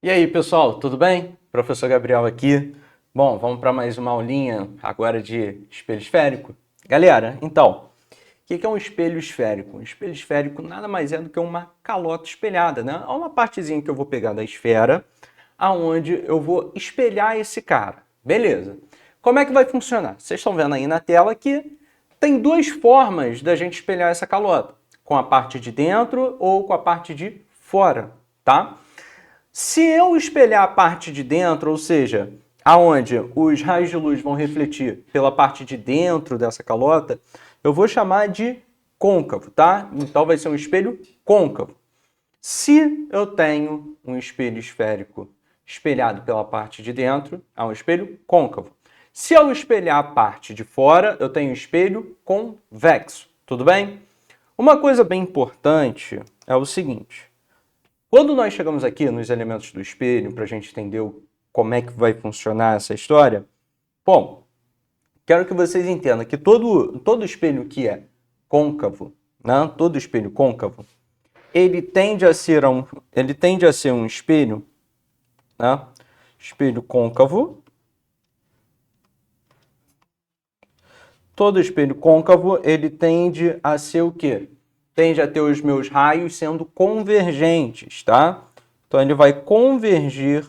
E aí, pessoal, tudo bem? Professor Gabriel aqui. Bom, vamos para mais uma aulinha agora de espelho esférico. Galera, então, o que é um espelho esférico? Um espelho esférico nada mais é do que uma calota espelhada, né? É uma partezinha que eu vou pegar da esfera, aonde eu vou espelhar esse cara. Beleza. Como é que vai funcionar? Vocês estão vendo aí na tela que tem duas formas da gente espelhar essa calota. Com a parte de dentro ou com a parte de fora, tá? Se eu espelhar a parte de dentro, ou seja, aonde os raios de luz vão refletir pela parte de dentro dessa calota, eu vou chamar de côncavo, tá? Então vai ser um espelho côncavo. Se eu tenho um espelho esférico espelhado pela parte de dentro, é um espelho côncavo. Se eu espelhar a parte de fora, eu tenho um espelho convexo, tudo bem? Uma coisa bem importante é o seguinte: quando nós chegamos aqui nos elementos do espelho, para a gente entender como é que vai funcionar essa história, bom, quero que vocês entendam que todo espelho que é côncavo, né, todo espelho côncavo, ele tende a ser um espelho, né, espelho côncavo. Todo espelho côncavo, ele tende a ser o quê? Tende a ter os meus raios sendo convergentes, tá? Então, ele vai convergir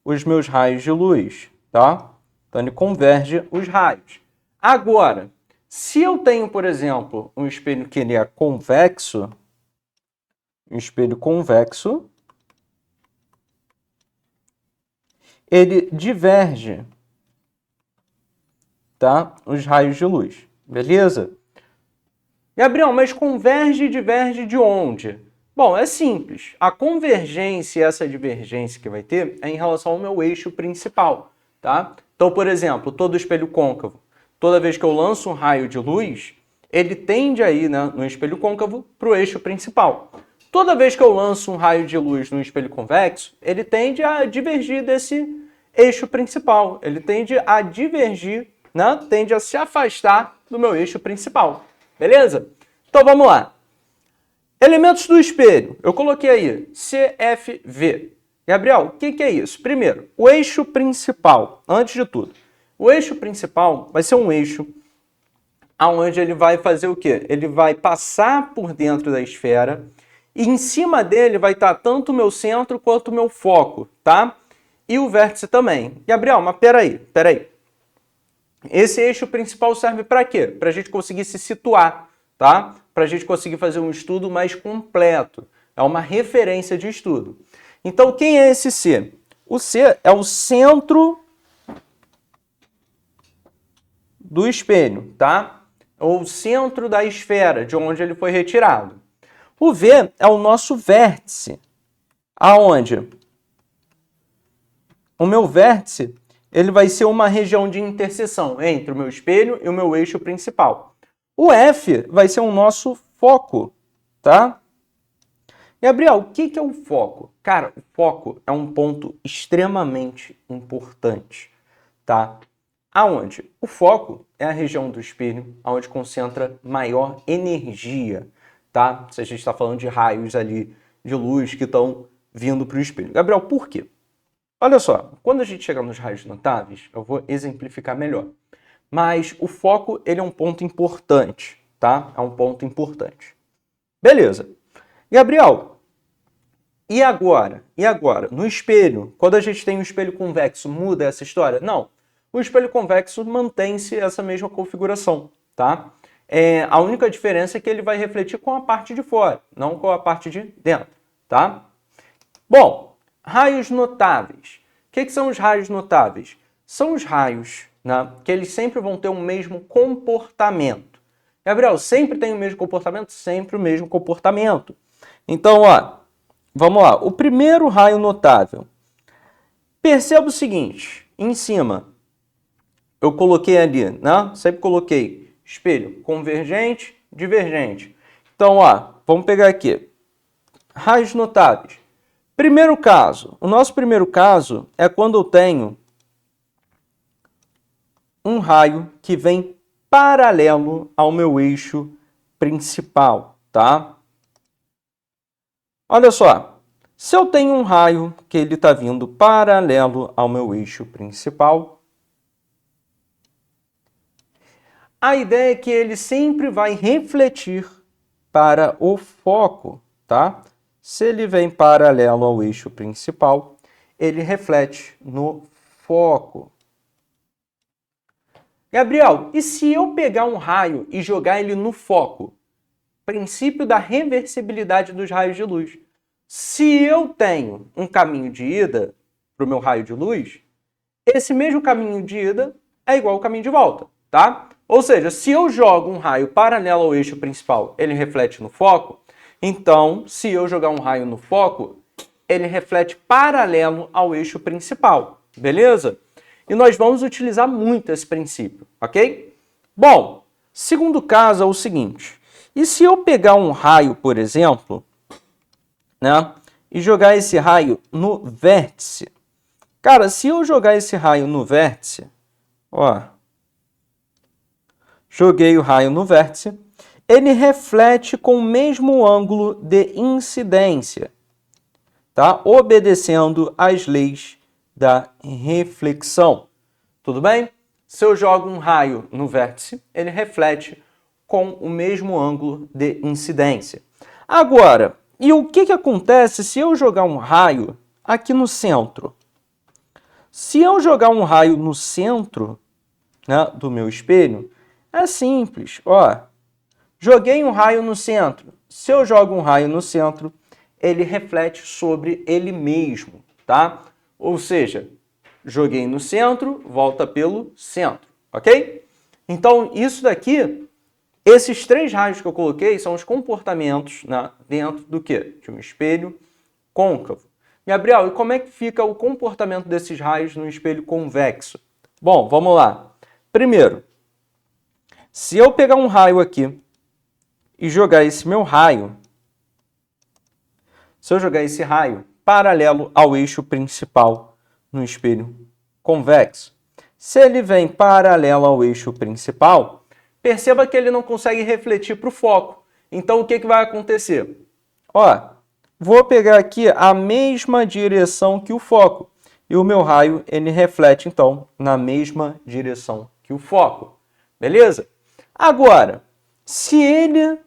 os meus raios de luz, tá? Então, ele converge os raios. Agora, se eu tenho, por exemplo, um espelho que ele é convexo, um espelho convexo, ele diverge, tá? Os raios de luz, beleza? Gabriel, mas converge e diverge de onde? Bom, é simples. A convergência e essa divergência que vai ter é em relação ao meu eixo principal, tá? Então, por exemplo, todo espelho côncavo, toda vez que eu lanço um raio de luz, ele tende a ir, né, no espelho côncavo para o eixo principal. Toda vez que eu lanço um raio de luz no espelho convexo, ele tende a divergir desse eixo principal. Ele tende a divergir, né, tende a se afastar do meu eixo principal. Beleza? Então vamos lá. Elementos do espelho. Eu coloquei aí CFV. Gabriel, o que é isso? Primeiro, o eixo principal. Antes de tudo, o eixo principal vai ser um eixo onde ele vai fazer o quê? Ele vai passar por dentro da esfera e em cima dele vai estar tanto o meu centro quanto o meu foco, tá? E o vértice também. Gabriel, mas peraí. Esse eixo principal serve para quê? Para a gente conseguir se situar, tá? Para a gente conseguir fazer um estudo mais completo. É uma referência de estudo. Então, quem é esse C? O C é o centro do espelho, tá? Ou o centro da esfera, de onde ele foi retirado. O V é o nosso vértice, aonde o meu vértice ele vai ser uma região de interseção entre o meu espelho e o meu eixo principal. O F vai ser o nosso foco, tá? Gabriel, o que é o foco? Cara, o foco é um ponto extremamente importante, tá? Aonde? O foco é a região do espelho onde concentra maior energia, tá? Se a gente está falando de raios ali de luz que estão vindo para o espelho. Gabriel, por quê? Olha só, quando a gente chegar nos raios notáveis, eu vou exemplificar melhor. Mas o foco, ele é um ponto importante, tá? É um ponto importante. Beleza. Gabriel, e agora? E agora? No espelho, quando a gente tem um espelho convexo, muda essa história? Não. O espelho convexo mantém-se essa mesma configuração, tá? A única diferença é que ele vai refletir com a parte de fora, não com a parte de dentro, tá? Bom, raios notáveis. O que são os raios notáveis? São os raios, né, que eles sempre vão ter o mesmo comportamento. Gabriel, sempre tem o mesmo comportamento? Sempre o mesmo comportamento. Então, ó, vamos lá. O primeiro raio notável. Perceba o seguinte, em cima, eu coloquei ali, né? Sempre coloquei espelho convergente, divergente. Então, ó, vamos pegar aqui. Raios notáveis. Primeiro caso, o nosso primeiro caso é quando eu tenho um raio que vem paralelo ao meu eixo principal, tá? Olha só, Se eu tenho um raio que ele está vindo paralelo ao meu eixo principal, a ideia é que ele sempre vai refletir para o foco, tá? Se ele vem paralelo ao eixo principal, ele reflete no foco. Gabriel, e se eu pegar um raio e jogar ele no foco? Princípio da reversibilidade dos raios de luz. Se eu tenho um caminho de ida para o meu raio de luz, esse mesmo caminho de ida é igual ao caminho de volta, tá? Ou seja, se eu jogo um raio paralelo ao eixo principal, ele reflete no foco. Então, se eu jogar um raio no foco, ele reflete paralelo ao eixo principal, beleza? E nós vamos utilizar muito esse princípio, ok? Bom, segundo caso é o seguinte. E se eu pegar um raio, por exemplo, né, e jogar esse raio no vértice? Cara, se eu jogar esse raio no vértice, ó, joguei o raio no vértice, ele reflete com o mesmo ângulo de incidência, tá? Obedecendo às leis da reflexão. Tudo bem? Se eu jogo um raio no vértice, ele reflete com o mesmo ângulo de incidência. Agora, e o que acontece se eu jogar um raio aqui no centro? Se eu jogar um raio no centro, né, do meu espelho, é simples, ó. Joguei um raio no centro. Se eu jogo um raio no centro, ele reflete sobre ele mesmo, tá? Ou seja, joguei no centro, volta pelo centro, ok? Então, isso daqui, esses três raios que eu coloquei são os comportamentos, né, dentro do quê? De um espelho côncavo. Gabriel, e como é que fica o comportamento desses raios no espelho convexo? Bom, vamos lá. Primeiro, se eu pegar um raio aqui e jogar esse meu raio, se eu jogar esse raio paralelo ao eixo principal no espelho convexo, se ele vem paralelo ao eixo principal, perceba que ele não consegue refletir para o foco. Então, o que vai acontecer? Ó, vou pegar aqui a mesma direção que o foco. E o meu raio, ele reflete, então, na mesma direção que o foco. Beleza? Agora, se ele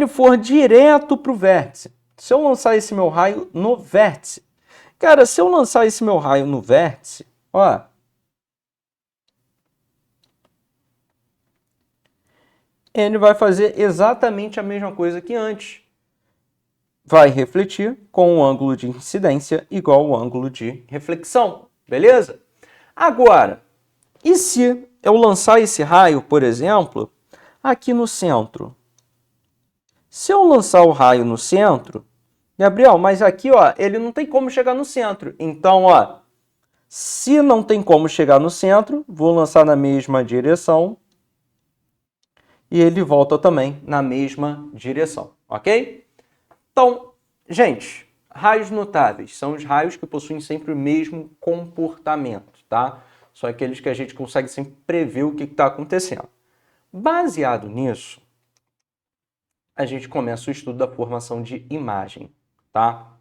for direto para o vértice, se eu lançar esse meu raio no vértice, cara, se eu lançar esse meu raio no vértice, ó, ele vai fazer exatamente a mesma coisa que antes. Vai refletir com o ângulo de incidência igual ao ângulo de reflexão, beleza? Agora, e se eu lançar esse raio, por exemplo, aqui no centro? Se eu lançar o raio no centro, Gabriel, mas aqui, ó, ele não tem como chegar no centro. Então, ó, se não tem como chegar no centro, vou lançar na mesma direção e ele volta também na mesma direção, ok? Então, gente, raios notáveis são os raios que possuem sempre o mesmo comportamento, tá? São aqueles que a gente consegue sempre prever o que está acontecendo. Baseado nisso, a gente começa o estudo da formação de imagem, tá?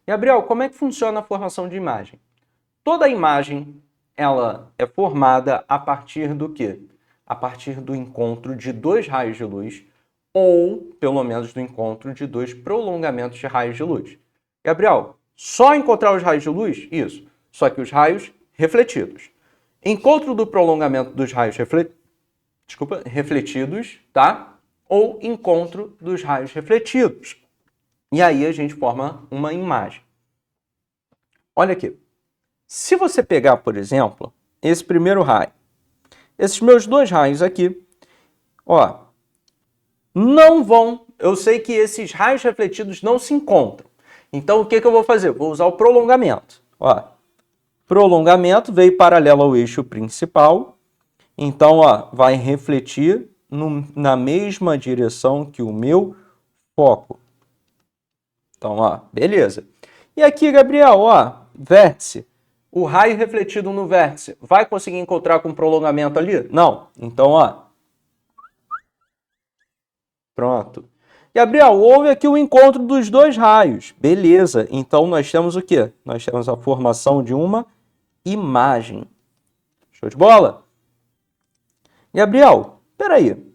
Gabriel, como é que funciona a formação de imagem? Toda imagem, ela é formada a partir do quê? A partir do encontro de dois raios de luz ou, pelo menos, do encontro de dois prolongamentos de raios de luz. Gabriel, só encontrar os raios de luz? Isso. Só que os raios refletidos. Encontro do prolongamento dos raios refletidos, tá? Ou encontro dos raios refletidos. E aí a gente forma uma imagem. Olha aqui. Se você pegar, por exemplo, esse primeiro raio, esses meus dois raios aqui, ó, não vão, eu sei que esses raios refletidos não se encontram. Então, o que eu vou fazer? Vou usar o prolongamento. Ó, prolongamento veio paralelo ao eixo principal. Então, ó, vai refletir na mesma direção que o meu foco. Então, ó, beleza. E aqui, Gabriel, ó, vértice. O raio refletido no vértice vai conseguir encontrar com prolongamento ali? Não. Então, ó, pronto. Gabriel, houve aqui o encontro dos dois raios. Beleza, então nós temos o quê? Nós temos a formação de uma imagem. Show de bola? Gabriel, peraí.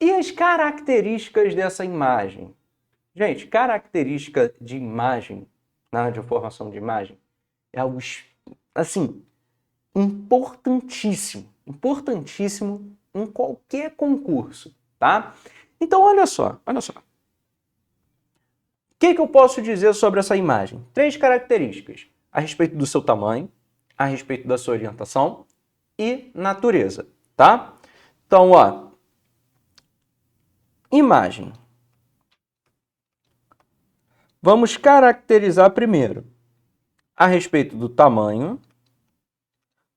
E as características dessa imagem? Gente, característica de imagem, na área de formação de imagem, é algo, assim, importantíssimo. Importantíssimo em qualquer concurso, tá? Então, olha só. O que eu posso dizer sobre essa imagem? 3 características. A respeito do seu tamanho, a respeito da sua orientação e natureza, tá? Então, ó, imagem. Vamos caracterizar primeiro a respeito do tamanho.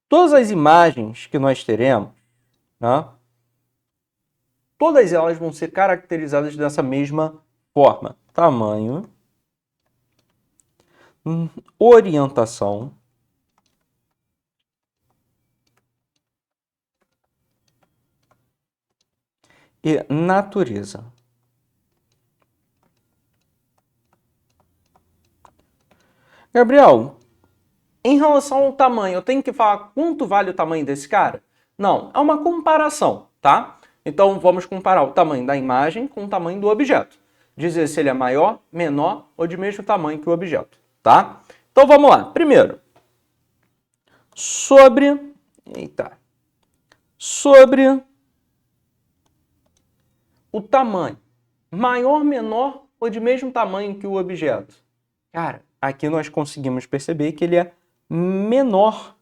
Todas as imagens que nós teremos, né, todas elas vão ser caracterizadas dessa mesma forma. Tamanho, orientação e natureza. Gabriel, em relação ao tamanho, eu tenho que falar quanto vale o tamanho desse cara? Não, é uma comparação, tá? Então, vamos comparar o tamanho da imagem com o tamanho do objeto. Dizer se ele é maior, menor ou de mesmo tamanho que o objeto, tá? Então, vamos lá. Primeiro, sobre o tamanho. Maior, menor ou de mesmo tamanho que o objeto? Cara, aqui nós conseguimos perceber que ele é menor.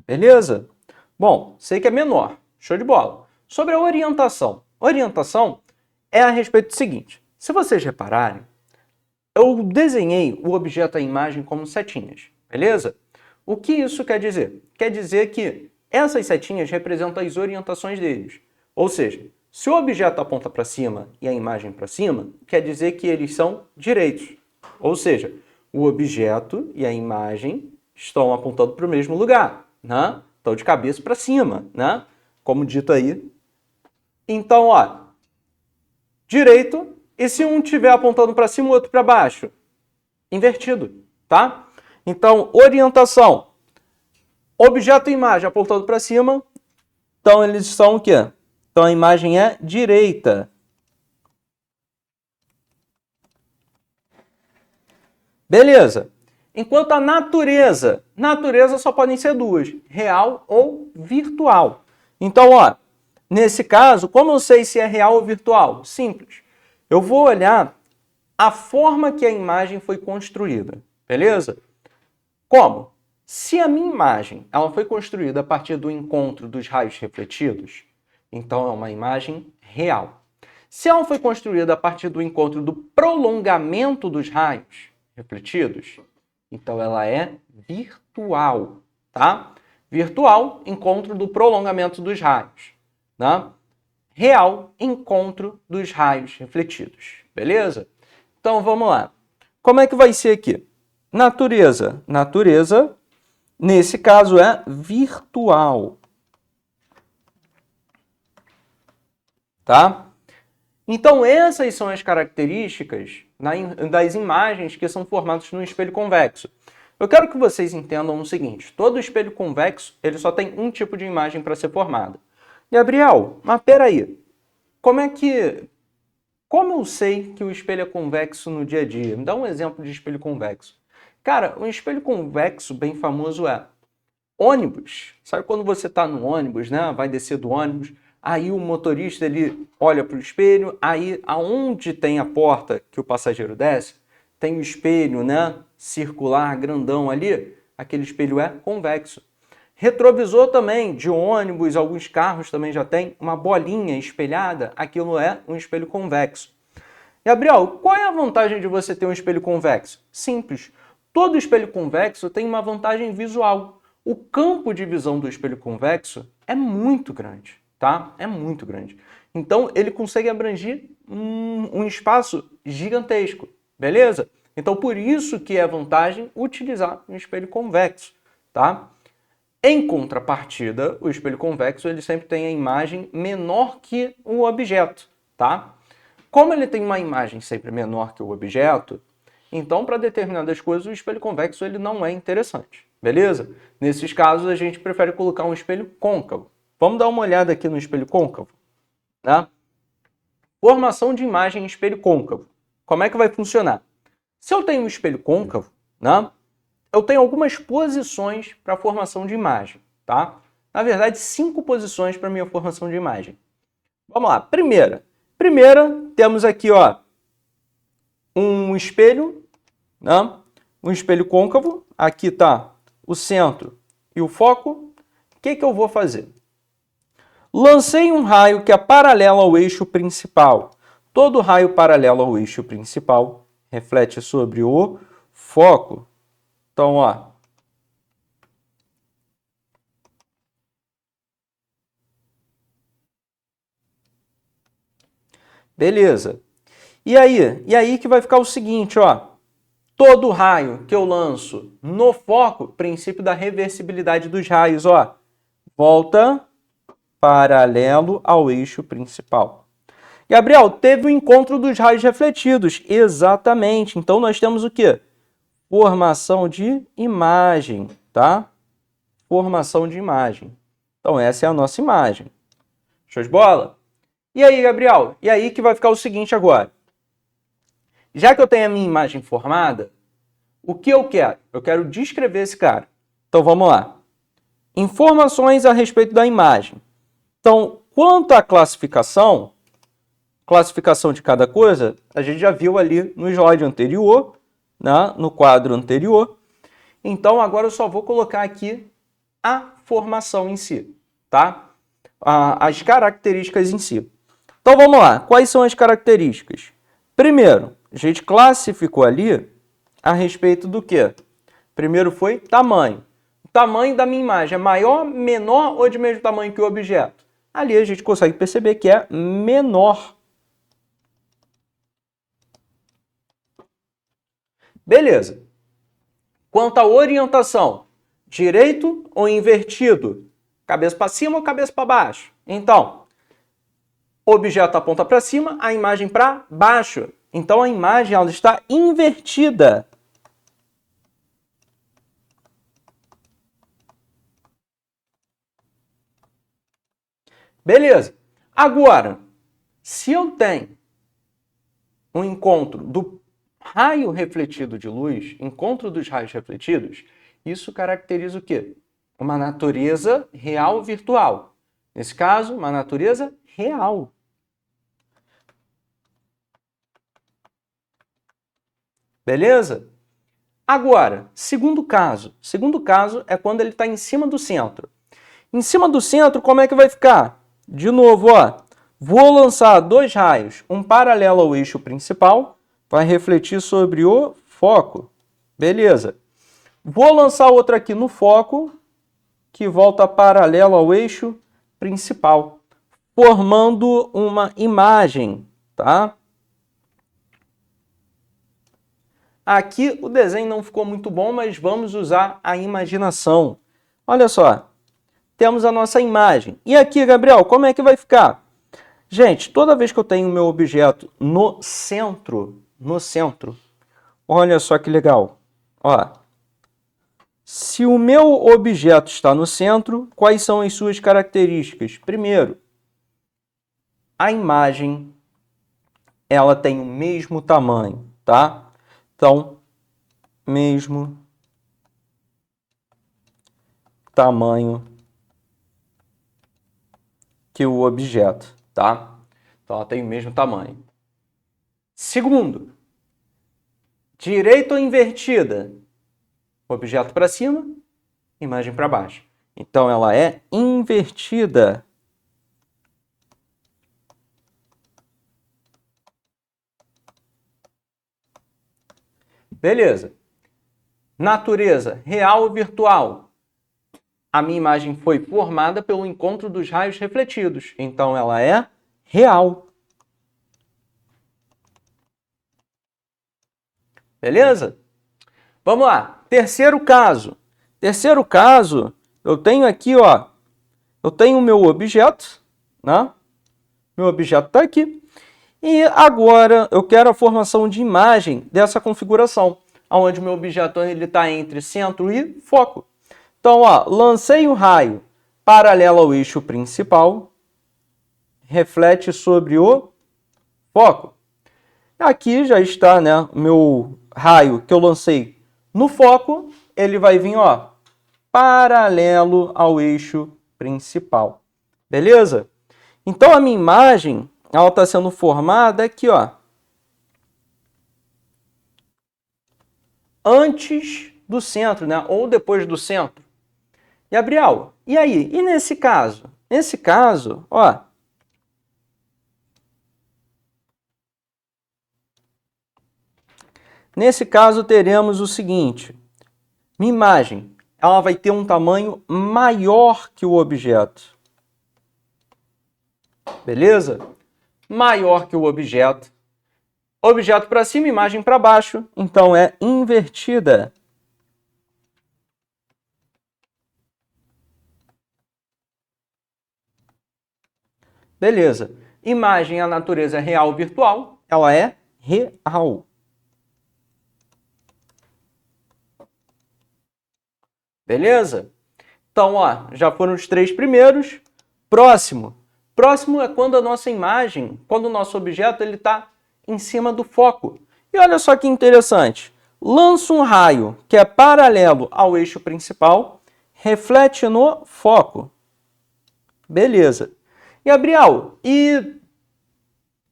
Beleza? Bom, sei que é menor. Show de bola. Sobre a orientação. Orientação é a respeito do seguinte. Se vocês repararem, eu desenhei o objeto, a imagem, como setinhas. Beleza? O que isso quer dizer? Quer dizer que essas setinhas representam as orientações deles. Ou seja, se o objeto aponta para cima e a imagem para cima, quer dizer que eles são direitos. Ou seja, o objeto e a imagem estão apontando para o mesmo lugar, né? Estão de cabeça para cima, né? Como dito aí. Então, ó, direito, e se um estiver apontando para cima, o outro para baixo? Invertido, tá? Então, orientação. Objeto e imagem apontando para cima, então eles são o quê? Então a imagem é direita. Beleza. Enquanto a natureza só podem ser duas, real ou virtual. Então, ó, nesse caso, como eu sei se é real ou virtual? Simples. Eu vou olhar a forma que a imagem foi construída, beleza? Como? Se a minha imagem ela foi construída a partir do encontro dos raios refletidos, então é uma imagem real. Se ela foi construída a partir do encontro do prolongamento dos raios refletidos, então ela é virtual, tá? Virtual, encontro do prolongamento dos raios, né? Real, encontro dos raios refletidos, beleza? Então vamos lá. Como é que vai ser aqui? Natureza. Natureza, nesse caso, é virtual. Tá? Então, essas são as características das imagens que são formadas no espelho convexo. Eu quero que vocês entendam o seguinte. Todo espelho convexo ele só tem um tipo de imagem para ser formada. Gabriel, mas peraí. Como eu sei que o espelho é convexo no dia a dia? Me dá um exemplo de espelho convexo. Cara, um espelho convexo bem famoso é ônibus. Sabe quando você está no ônibus, né? Vai descer do ônibus, aí o motorista ele olha para o espelho, aí aonde tem a porta que o passageiro desce, tem o espelho, né? Circular, grandão ali, aquele espelho é convexo. Retrovisor também, de ônibus, alguns carros também já tem uma bolinha espelhada, aquilo é um espelho convexo. Gabriel, qual é a vantagem de você ter um espelho convexo? Simples. Todo espelho convexo tem uma vantagem visual. O campo de visão do espelho convexo é muito grande, tá? É muito grande. Então, ele consegue abranger um espaço gigantesco, beleza? Então, por isso que é vantagem utilizar um espelho convexo, tá? Em contrapartida, o espelho convexo ele sempre tem a imagem menor que o objeto, tá? Como ele tem uma imagem sempre menor que o objeto, então para determinadas coisas o espelho convexo ele não é interessante, beleza? Nesses casos a gente prefere colocar um espelho côncavo. Vamos dar uma olhada aqui no espelho côncavo, né? Formação de imagem em espelho côncavo. Como é que vai funcionar? Se eu tenho um espelho côncavo, né? Eu tenho algumas posições para a formação de imagem, tá? Na verdade, 5 posições para a minha formação de imagem. Vamos lá. Primeira, temos aqui, ó, um espelho, né? Um espelho côncavo. Aqui está o centro e o foco. O que eu vou fazer? Lancei um raio que é paralelo ao eixo principal. Todo raio paralelo ao eixo principal reflete sobre o foco. Então, ó, beleza. E aí que vai ficar o seguinte, ó. Todo raio que eu lanço no foco, princípio da reversibilidade dos raios, ó, volta paralelo ao eixo principal. Gabriel, teve o encontro dos raios refletidos. Exatamente. Então nós temos o quê? Formação de imagem, tá? Formação de imagem. Então essa é a nossa imagem. Show de bola? E aí, Gabriel? E aí que vai ficar o seguinte agora. Já que eu tenho a minha imagem formada, o que eu quero? Eu quero descrever esse cara. Então vamos lá. Informações a respeito da imagem. Então, quanto à classificação de cada coisa, a gente já viu ali no slide anterior, né? No quadro anterior. Então agora eu só vou colocar aqui a formação em si, tá? As características em si. Então vamos lá. Quais são as características? Primeiro, a gente classificou ali a respeito do quê? Primeiro foi tamanho. O tamanho da minha imagem é maior, menor ou de mesmo tamanho que o objeto? Ali a gente consegue perceber que é menor. Beleza. Quanto à orientação, direito ou invertido? Cabeça para cima ou cabeça para baixo? Então, o objeto aponta para cima, a imagem para baixo. Então a imagem ela está invertida. Beleza. Agora, se eu tenho um encontro do raio refletido de luz, encontro dos raios refletidos, isso caracteriza o quê? Uma natureza real virtual. Nesse caso, uma natureza real. Beleza? Agora, segundo caso. Segundo caso é quando ele está em cima do centro. Em cima do centro, como é que vai ficar? De novo, ó. Vou lançar 2 raios, um paralelo ao eixo principal, vai refletir sobre o foco. Beleza. Vou lançar outro aqui no foco, que volta paralelo ao eixo principal, formando uma imagem, tá? Aqui o desenho não ficou muito bom, mas vamos usar a imaginação. Olha só, temos a nossa imagem. E aqui, Gabriel, como é que vai ficar? Gente, toda vez que eu tenho o meu objeto no centro, olha só que legal. Ó, se o meu objeto está no centro, quais são as suas características? Primeiro, a imagem ela tem o mesmo tamanho, tá? Então, mesmo tamanho que o objeto, tá? Então, ela tem o mesmo tamanho. Segundo, direita ou invertida? Objeto para cima, imagem para baixo. Então, ela é invertida. Beleza. Natureza, real ou virtual? A minha imagem foi formada pelo encontro dos raios refletidos. Então, ela é real. Beleza? Vamos lá. Terceiro caso. Terceiro caso Eu tenho aqui, ó, eu tenho o meu objeto, né? Meu objeto está aqui. E agora eu quero a formação de imagem dessa configuração, onde o meu objeto está entre centro e foco. Então, ó, lancei o raio paralelo ao eixo principal, reflete sobre o foco. Aqui já está, né, o meu raio que eu lancei no foco, ele vai vir, ó, paralelo ao eixo principal. Beleza? Então, a minha imagem, ela está sendo formada aqui, ó, antes do centro, né, ou depois do centro. Gabriel, e aí? E nesse caso? Nesse caso, ó, nesse caso teremos o seguinte, minha imagem, ela vai ter um tamanho maior que o objeto. Beleza? Maior que o objeto. Objeto para cima, imagem para baixo, então é invertida. Beleza. Imagem, a natureza é real ou virtual? Ela é real. Beleza? Então, ó, já foram os 3 primeiros. Próximo. Próximo é quando a nossa imagem, quando o nosso objeto ele está em cima do foco. E olha só que interessante. Lança um raio que é paralelo ao eixo principal, reflete no foco. Beleza. Gabriel, e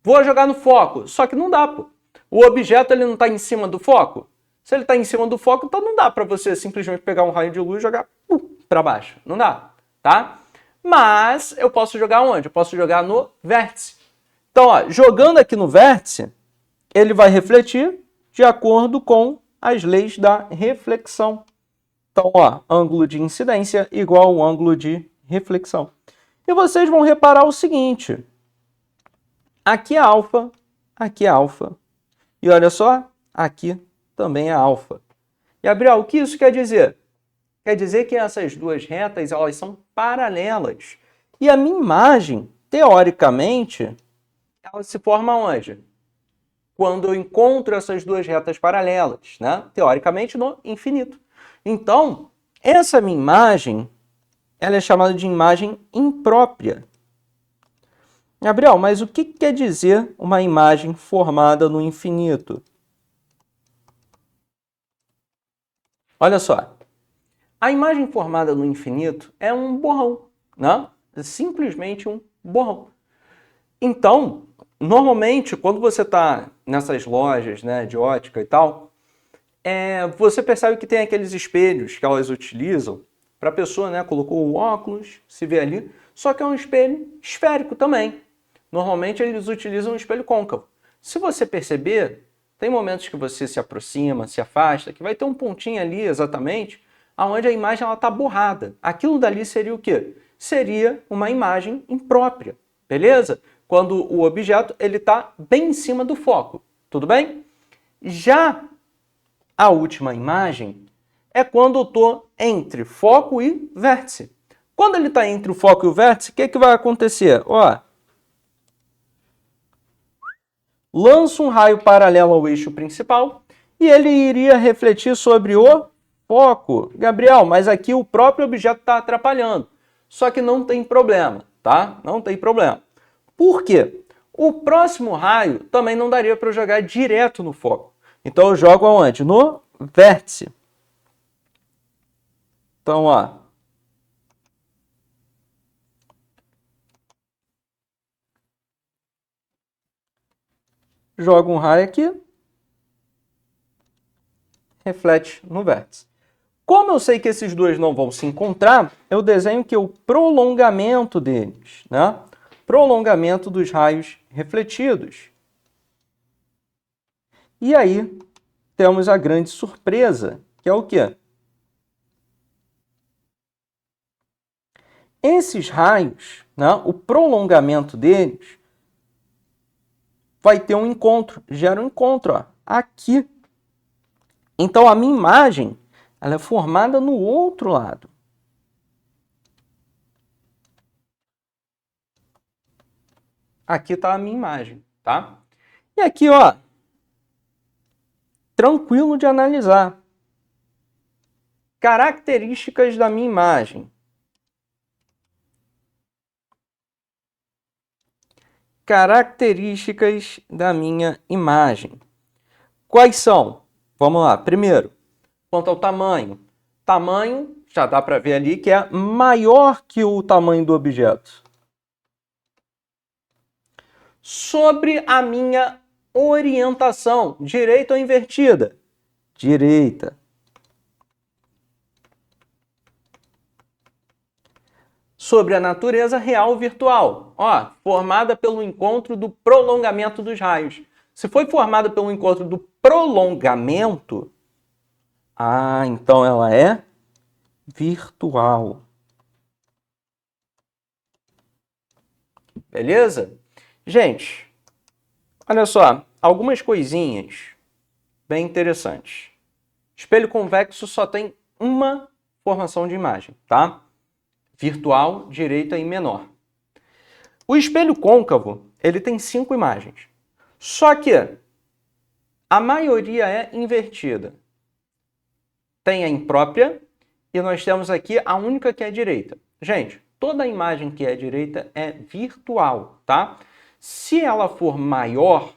vou jogar no foco, só que não dá, pô. O objeto ele não está em cima do foco. Se ele está em cima do foco, então não dá para você simplesmente pegar um raio de luz e jogar para baixo. Não dá, tá? Mas eu posso jogar onde? Eu posso jogar no vértice. Então, ó, jogando aqui no vértice, ele vai refletir de acordo com as leis da reflexão. Então, ó, ângulo de incidência igual ao ângulo de reflexão. E vocês vão reparar o seguinte. Aqui é alfa, aqui é alfa. E olha só, aqui também é alfa. Gabriel, o que isso quer dizer? Quer dizer que essas duas retas elas são paralelas. E a minha imagem, teoricamente, ela se forma onde? Quando eu encontro essas duas retas paralelas, né? Teoricamente, no infinito. Então, essa minha imagem, ela é chamada de imagem imprópria. Gabriel, mas o que quer dizer uma imagem formada no infinito? Olha só, a imagem formada no infinito é um borrão, né? É simplesmente um borrão. Então, normalmente, quando você está nessas lojas, né, de ótica e tal, você percebe que tem aqueles espelhos que elas utilizam para a pessoa, né, colocou o óculos, se vê ali, só que é um espelho esférico também. Normalmente eles utilizam um espelho côncavo. Se você perceber, tem momentos que você se aproxima, se afasta, que vai ter um pontinho ali exatamente, onde a imagem está borrada. Aquilo dali seria o quê? Seria uma imagem imprópria, beleza? Quando o objeto está bem em cima do foco, tudo bem? Já a última imagem é quando eu estou entre foco e vértice. Quando ele está entre o foco e o vértice, o que vai acontecer? Ó, lanço um raio paralelo ao eixo principal e ele iria refletir sobre o foco. Gabriel, mas aqui o próprio objeto está atrapalhando. Só que não tem problema, tá? Não tem problema. Por quê? O próximo raio também não daria para eu jogar direto no foco. Então eu jogo aonde? No vértice. Então, ó. Jogo um raio aqui. Reflete no vértice. Como eu sei que esses dois não vão se encontrar, eu desenho que o prolongamento deles, né? Prolongamento dos raios refletidos. E aí, temos a grande surpresa, que é o quê? Esses raios, né, o prolongamento deles, vai ter um encontro, gera um encontro, ó, aqui. Então, a minha imagem ela é formada no outro lado. Aqui está a minha imagem, tá? E aqui, ó, tranquilo de analisar. Características da minha imagem. Características da minha imagem. Quais são? Vamos lá. Primeiro, quanto ao tamanho. Tamanho, já dá para ver ali que é maior que o tamanho do objeto. Sobre a minha orientação, direita ou invertida? Direita. Sobre a natureza real ou virtual. Ó, formada pelo encontro do prolongamento dos raios. Se foi formada pelo encontro do prolongamento, então ela é virtual. Beleza? Gente, olha só, algumas coisinhas bem interessantes. Espelho convexo só tem uma formação de imagem, tá? Virtual, direita e menor. O espelho côncavo, ele tem 5 imagens. Só que a maioria é invertida. Tem a imprópria e nós temos aqui a única que é direita. Gente, toda imagem que é direita é virtual, tá? Se ela for maior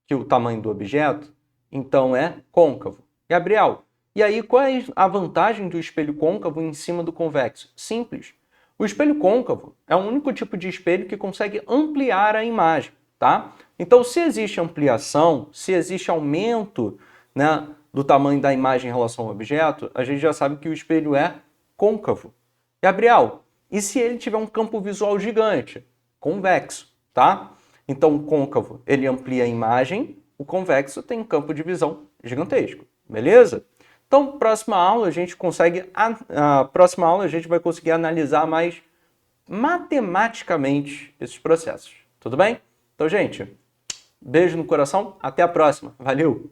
que o tamanho do objeto, então é côncavo. Gabriel, e aí qual é a vantagem do espelho côncavo em cima do convexo? Simples. O espelho côncavo é o único tipo de espelho que consegue ampliar a imagem, tá? Então, se existe ampliação, se existe aumento, né, do tamanho da imagem em relação ao objeto, a gente já sabe que o espelho é côncavo. Gabriel, e se ele tiver um campo visual gigante? Convexo, tá? Então, o côncavo, ele amplia a imagem, o convexo tem um campo de visão gigantesco, beleza? Então, próxima aula a gente vai conseguir analisar mais matematicamente esses processos, tudo bem? Então, gente, beijo no coração, até a próxima, valeu!